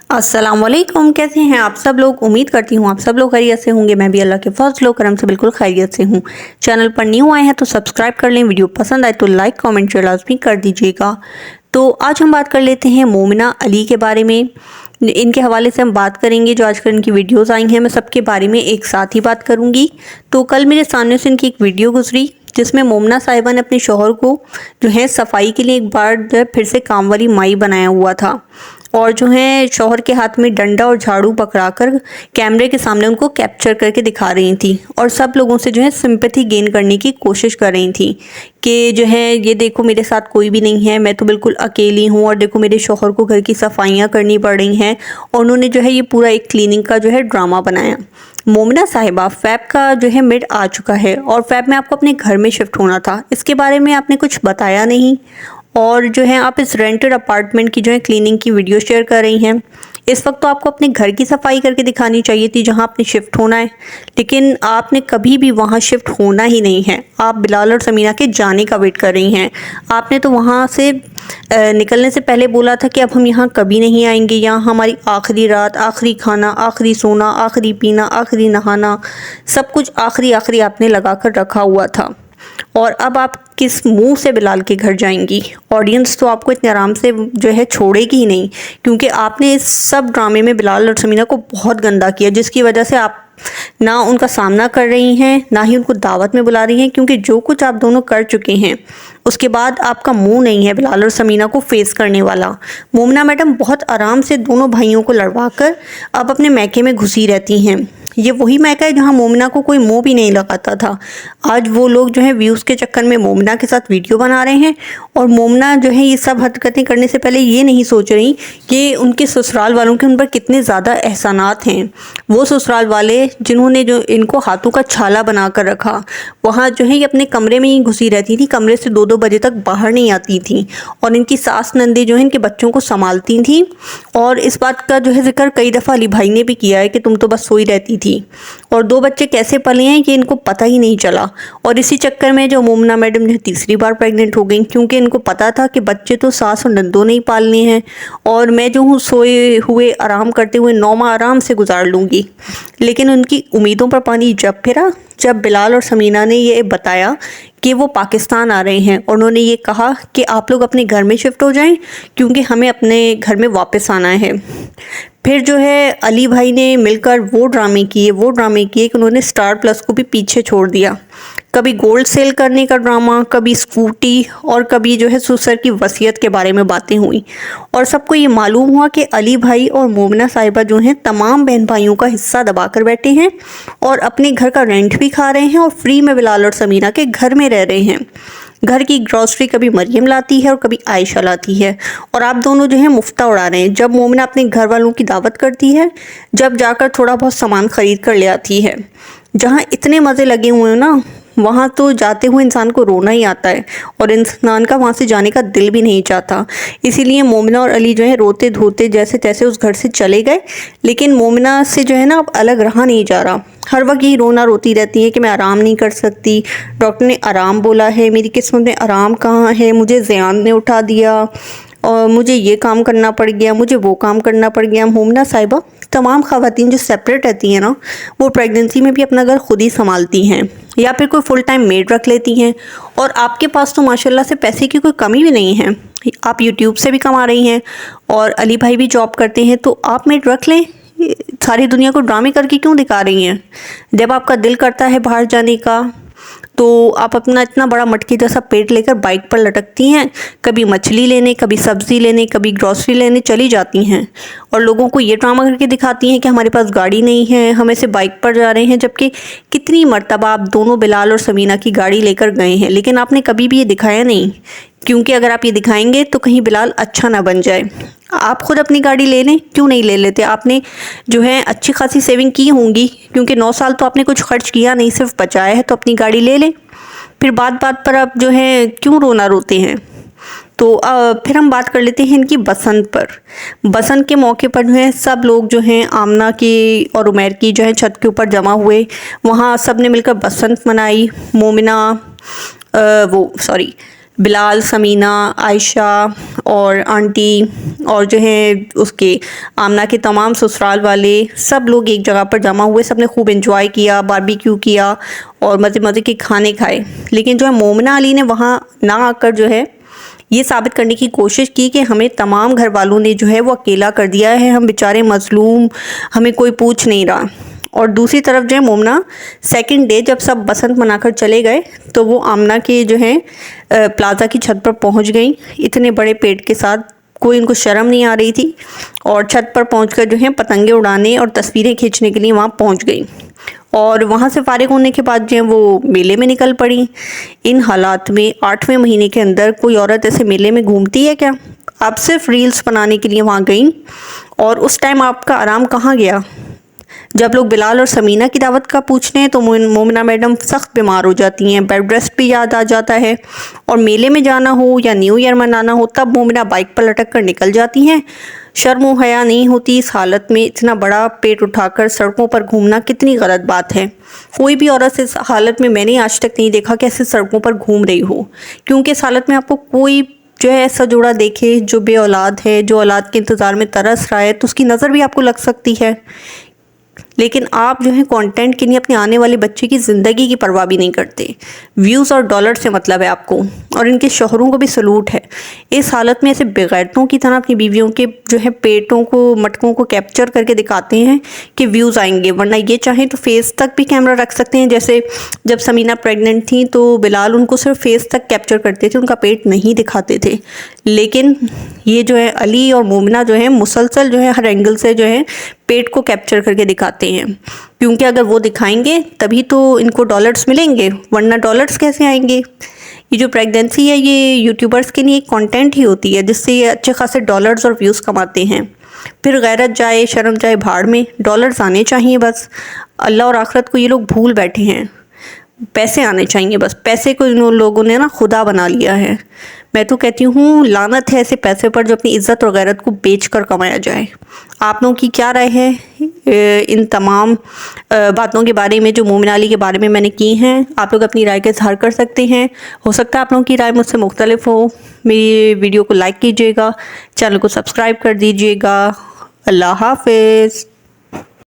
अस्सलाम वालेकुम। कैसे हैं आप सब लोग? उम्मीद करती हूँ आप सब लोग खैरियत से होंगे। मैं भी अल्लाह के फजल करम से बिल्कुल खैरियत से हूँ। चैनल पर न्यू आए हैं तो सब्सक्राइब कर लें, वीडियो पसंद आए तो लाइक कमेंट शेयर लाजमी कर दीजिएगा। तो आज हम बात कर लेते हैं मोमिना अली के बारे में। इनके हवाले से हम बात करेंगे। जो आजकल इनकी वीडियोज़ आई हैं मैं सबके बारे में एक साथ ही बात करूँगी। तो कल मेरे सामने से इनकी एक वीडियो गुजरी जिसमें मोमिना साहिबा ने अपने शौहर को जो है सफाई के लिए एक बार जो है फिर से काम वाली माई बनाया हुआ था, और जो है शौहर के हाथ में डंडा और झाड़ू पकड़ाकर कैमरे के सामने उनको कैप्चर करके दिखा रही थी और सब लोगों से जो है सिंपैथी गेन करने की कोशिश कर रही थी कि जो है ये देखो मेरे साथ कोई भी नहीं है, मैं तो बिल्कुल अकेली हूँ, और देखो मेरे शौहर को घर की सफाइयाँ करनी पड़ रही हैं। और उन्होंने जो है ये पूरा एक क्लीनिंग का जो है ड्रामा बनाया। मोमिना साहिबा फैब का जो है मिड आ चुका है और फैब में आपको अपने घर में शिफ्ट होना था, इसके बारे में आपने कुछ बताया नहीं, और जो है आप इस रेंटेड अपार्टमेंट की जो है क्लीनिंग की वीडियो शेयर कर रही हैं। इस वक्त तो आपको अपने घर की सफाई करके दिखानी चाहिए थी जहां आपने शिफ्ट होना है, लेकिन आपने कभी भी वहां शिफ्ट होना ही नहीं है। आप बिलाल और समीना के जाने का वेट कर रही हैं। आपने तो वहां से निकलने से पहले बोला था कि अब हम यहाँ कभी नहीं आएंगे, यहाँ हमारी आखिरी रात, आखिरी खाना, आखिरी सोना, आखिरी पीना, आखिरी नहाना, सब कुछ आखिरी आखिरी आपने लगा कर रखा हुआ था। और अब आप किस मुंह से बिलाल के घर जाएंगी? ऑडियंस तो आपको इतने आराम से जो है छोड़ेगी ही नहीं, क्योंकि आपने इस सब ड्रामे में बिलाल और समीना को बहुत गंदा किया, जिसकी वजह से आप ना उनका सामना कर रही हैं ना ही उनको दावत में बुला रही हैं, क्योंकि जो कुछ आप दोनों कर चुके हैं उसके बाद आपका मुंह नहीं है बिलाल और समीना को फेस करने वाला। मोमिना मैडम बहुत आराम से दोनों भाइयों को लड़वाकर अब अपने मैके में घुसी रहती हैं। ये वही मैका है जहाँ मोमिना को कोई मुंह भी नहीं लगाता था। आज वो लोग जो है व्यूज़ के चक्कर में मोमिना के साथ वीडियो बना रहे हैं, और मोमिना जो है ये सब हरकतें करने से पहले ये नहीं सोच रही कि उनके ससुराल वालों के उन पर कितने ज़्यादा एहसानात हैं। वो ससुराल वाले जिन्होंने जो इनको हाथों का छाला बना कर रखा, वहाँ जो है ये अपने कमरे में ही घुसी रहती थी, कमरे से 2-2 बजे तक बाहर नहीं आती थी, और इनकी सास नंदी जो है इनके बच्चों को संभालती थी। और इस बात का जो है जिक्र कई दफ़ा अली भाई ने भी किया है कि तुम तो बस सोई रहती थी, और 2 बच्चे कैसे पले हैं कि इनको पता ही नहीं चला। और इसी चक्कर में जो मोमिना मैडम जो तीसरी बार प्रेग्नेंट हो गई, क्योंकि इनको पता था कि बच्चे तो सास और नंदों ने ही पालने हैं, और मैं जो हूँ सोए हुए आराम करते हुए 9 माह आराम से गुजार लूँगी। लेकिन उनकी उम्मीदों पर पानी जब फिरा जब बिलाल और समीना ने ये बताया कि वो पाकिस्तान आ रहे हैं, और उन्होंने ये कहा कि आप लोग अपने घर में शिफ्ट हो जाएं क्योंकि हमें अपने घर में वापस आना है। फिर जो है अली भाई ने मिलकर वो ड्रामे किए कि उन्होंने स्टार प्लस को भी पीछे छोड़ दिया। कभी गोल्ड सेल करने का ड्रामा, कभी स्कूटी, और कभी जो है सुसर की वसीयत के बारे में बातें हुई, और सबको ये मालूम हुआ कि अली भाई और मोमिना साहिबा जो हैं तमाम बहन भाइयों का हिस्सा दबा कर बैठे हैं और अपने घर का रेंट भी खा रहे हैं और फ्री में बिलाल और समीना के घर में रह रहे हैं। घर की ग्रॉसरी कभी मरियम लाती है और कभी आयशा लाती है, और आप दोनों जो है मुफ्ता उड़ा रहे हैं। जब मोमिना अपने घर वालों की दावत करती है, जब जाकर थोड़ा बहुत सामान खरीद कर ले आती है, जहाँ इतने मज़े लगे हुए हैं ना, वहाँ तो जाते हुए इंसान को रोना ही आता है, और इंसान का वहाँ से जाने का दिल भी नहीं चाहता। इसीलिए मोमिना और अली जो है रोते धोते जैसे तैसे उस घर से चले गए, लेकिन मोमिना से जो है ना अब अलग रहा नहीं जा रहा। हर वक्त यही रोना रोती रहती है कि मैं आराम नहीं कर सकती, डॉक्टर ने आराम बोला है, मेरी किस्मत में आराम कहाँ है, मुझे ज़ियान ने उठा दिया, और मुझे ये काम करना पड़ गया, मुझे वो काम करना पड़ गया। मोमिना साहिबा तमाम ख़वातीन जो सेपरेट रहती हैं ना, वो प्रेगनेंसी में भी अपना घर खुद ही संभालती हैं या फिर कोई फुल टाइम मेड रख लेती हैं। और आपके पास तो माशाल्लाह से पैसे की कोई कमी भी नहीं है, आप यूट्यूब से भी कमा रही हैं और अली भाई भी जॉब करते हैं, तो आप मेड रख लें। सारी दुनिया को ड्रामे करके क्यों दिखा रही हैं? जब आपका दिल करता है बाहर जाने का तो आप अपना इतना बड़ा मटके जैसा पेट लेकर बाइक पर लटकती हैं, कभी मछली लेने, कभी सब्ज़ी लेने, कभी ग्रॉसरी लेने चली जाती हैं, और लोगों को ये ड्रामा करके दिखाती हैं कि हमारे पास गाड़ी नहीं है, हम ऐसे बाइक पर जा रहे हैं। जबकि कितनी मर्तबा आप दोनों बिलाल और समीना की गाड़ी लेकर गए हैं, लेकिन आपने कभी भी ये दिखाया नहीं, क्योंकि अगर आप ये दिखाएंगे तो कहीं बिलाल अच्छा ना बन जाए। आप खुद अपनी गाड़ी ले लें, क्यों नहीं ले लेते? आपने जो है अच्छी खासी सेविंग की होंगी, क्योंकि 9 साल तो आपने कुछ खर्च किया नहीं, सिर्फ बचाया है, तो अपनी गाड़ी ले लें। फिर बात बात पर आप जो है क्यों रोना रोते हैं? तो फिर हम बात कर लेते हैं इनकी बसंत पर। बसंत के मौके पर जो है सब लोग जो हैं आमना की और उमैर की जो है छत के ऊपर जमा हुए, वहाँ सब ने मिलकर बसंत मनाई। मोमिना बिलाल, समीना, आयशा और आंटी और जो है उसके आमना के तमाम ससुराल वाले सब लोग एक जगह पर जमा हुए। सब ने खूब एंजॉय किया, बारबेक्यू किया और मज़े मज़े के खाने खाए। लेकिन जो है मोमिना अली ने वहाँ ना आकर जो है ये साबित करने की कोशिश की कि हमें तमाम घर वालों ने जो है वो अकेला कर दिया है, हम बेचारे मजलूम, हमें कोई पूछ नहीं रहा। और दूसरी तरफ जो है मोमना सेकंड डे जब सब बसंत मनाकर चले गए तो वो आमना के जो है प्लाजा की छत पर पहुंच गई इतने बड़े पेट के साथ। कोई इनको शर्म नहीं आ रही थी और छत पर पहुंचकर जो है पतंगे उड़ाने और तस्वीरें खींचने के लिए वहाँ पहुंच गई। और वहाँ से फारिग होने के बाद जो है वो मेले में निकल पड़ी। इन हालात में 8वें महीने के अंदर कोई औरत ऐसे मेले में घूमती है क्या? आप सिर्फ रील्स बनाने के लिए वहाँ गई और उस टाइम आपका आराम कहाँ गया? जब लोग बिलाल और समीना की दावत का पूछते हैं तो मोमिना मैडम सख्त बीमार हो जाती हैं, बेड रेस्ट भी याद आ जाता है। और मेले में जाना हो या न्यू ईयर मनाना हो तब मोमिना बाइक पर लटक कर निकल जाती हैं। शर्म व हया नहीं होती इस हालत में इतना बड़ा पेट उठाकर सड़कों पर घूमना कितनी गलत बात है। कोई भी औरत इस हालत में मैंने आज तक नहीं देखा कि ऐसे सड़कों पर घूम रही हो, क्योंकि इस हालत में आपको कोई जो है ऐसा जोड़ा देखे जो बे औलाद है, जो औलाद के इंतज़ार में तरस रहा है, तो उसकी नज़र भी आपको लग सकती है। लेकिन आप जो है कंटेंट के लिए अपने आने वाले बच्चे की ज़िंदगी की परवाह भी नहीं करते। व्यूज़ और डॉलर से मतलब है आपको, और इनके शोहरों को भी सलूट है। इस हालत में ऐसे बेगैरतों की तरह अपनी बीवियों के जो है पेटों को, मटकों को कैप्चर करके दिखाते हैं कि व्यूज़ आएंगे, वरना ये चाहें तो फेस तक भी कैमरा रख सकते हैं। जैसे जब समीना प्रेग्नेंट थी तो बिलाल उनको सिर्फ फेस तक कैप्चर करते थे, उनका पेट नहीं दिखाते थे। लेकिन ये जो है अली और मोमिना जो है मुसलसल जो है हर एंगल से जो है पेट को कैप्चर करके दिखाते हैं, क्योंकि अगर वो दिखाएंगे तभी तो इनको डॉलर्स मिलेंगे, वरना डॉलर्स कैसे आएंगे। ये जो प्रेगनेंसी है ये यूट्यूबर्स के लिए एक कंटेंट ही होती है जिससे ये अच्छे खासे डॉलर्स और व्यूज़ कमाते हैं। फिर गैरत जाए, शर्म जाए भाड़ में, डॉलर्स आने चाहिए बस। अल्लाह और आखिरत को ये लोग भूल बैठे हैं, पैसे आने चाहिए बस। पैसे को इन लोगों ने ना खुदा बना लिया है। मैं तो कहती हूँ लानत है ऐसे पैसे पर जो अपनी इज़्ज़त और गैरत को बेचकर कमाया जाए। आप लोगों की क्या राय है इन तमाम बातों के बारे में जो मोमिना अली के बारे में मैंने की हैं? आप लोग अपनी राय का इजहार कर सकते हैं। हो सकता है आप लोगों की राय मुझसे मुख्तलिफ हो। मेरी वीडियो को लाइक कीजिएगा, चैनल को सब्सक्राइब कर दीजिएगा। अल्लाह हाफिज़।